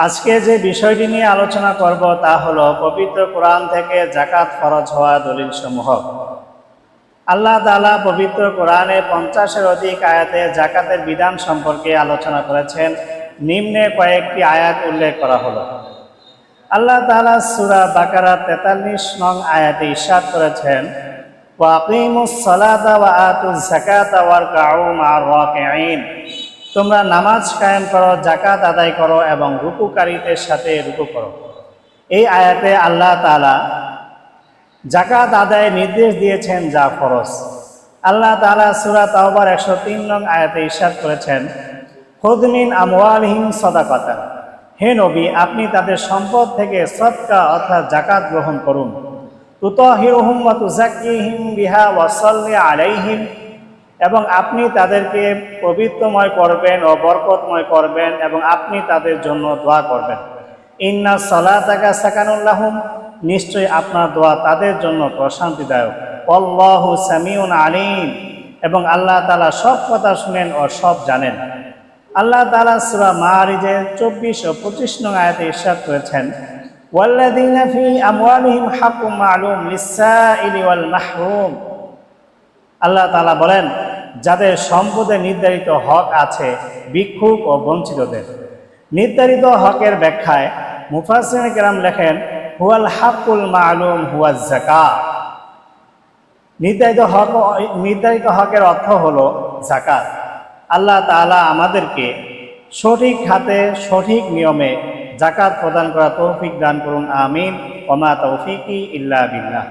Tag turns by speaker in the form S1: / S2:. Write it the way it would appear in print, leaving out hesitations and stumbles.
S1: আজকে যে বিষয়টি নিয়ে আলোচনা করব তা হলো পবিত্র কোরআন থেকে যাকাত ফরজ হওয়া দলিল সমূহ। আল্লাহ তাআলা পবিত্র কোরআনে 50-এর অধিক আয়াতে যাকাতের বিধান সম্পর্কে আলোচনা করেছেন। নিম্নে কয়েকটি আয়াত উল্লেখ করা হলো। আল্লাহ তাআলা সূরা বাকারা 43 নং আয়াতে ইরশাদ করেছেন, ওয়া আকিমুস সালাতা ওয়া আতুজ যাকাতা ওয়ারকাউ মা'আর রাকিঈন। তোমরা নামাজ কায়েম করো, যাকাত আদায় করো এবং রুকুকারীদের সাথে রুকু করো। এই আয়াতে আল্লাহ তাআলা যাকাত আদায়ের নির্দেশ দিয়েছেন, যা ফরজ। আল্লাহ তাআলা সূরা তাওবার 103 নং আয়াতে ইরশাদ করেছেন, খুয মিন আমওয়ালিহিম সাদাকাতান। হে নবী, আপনি তাদের সম্পদ থেকে সদকা অর্থাৎ যাকাত গ্রহণ করুন। তুতাহিরুহুম ওয়া তুযাক্কিহিম বিহা ওয়া সাল্লি আলাইহিম, এবং আপনি তাদেরকে পবিত্রময় করবেন ও বরকতময় করবেন এবং আপনি তাদের জন্য দোয়া করবেন। ইন্না সালাতাকা সাকানুল লাহুম, নিশ্চয়ই আপনার দোয়া তাদের জন্য প্রশান্তিদায়ক। আল্লাহু সামিউন আলিম, এবং আল্লাহ তাআলা সব কথা শুনেন ও সব জানেন। আল্লাহ তাআলা সূরা মাআরিজের 24 ও 25 নং আয়াতে ইরশাদ করেছেন, ওয়াল্লাযীনা ফী আমওয়ালিহিম হাক্কুম মা'লুম লিস-সাইলি ওয়াল মাহরুম। আল্লাহ তাআলা বলেন, যাদের সম্পদে নির্ধারিত হক আছে, ভিক্ষুক ও বঞ্চিতদের। নির্ধারিত হকের ব্যাখ্যায় মুফাসসিরিন কেরাম লেখেন, হুয়াল হাক্কুল মা'লুম হুয়াজ যাকাত। নির্ধারিত হকের অর্থ হলো যাকাত। আল্লাহ তাআলা আমাদেরকে সঠিক খাতে সঠিক নিয়মে যাকাত প্রদান করা তৌফিক দান করুন, আমিন। ওয়া মা তাওফীকি ইল্লা বিল্লাহ।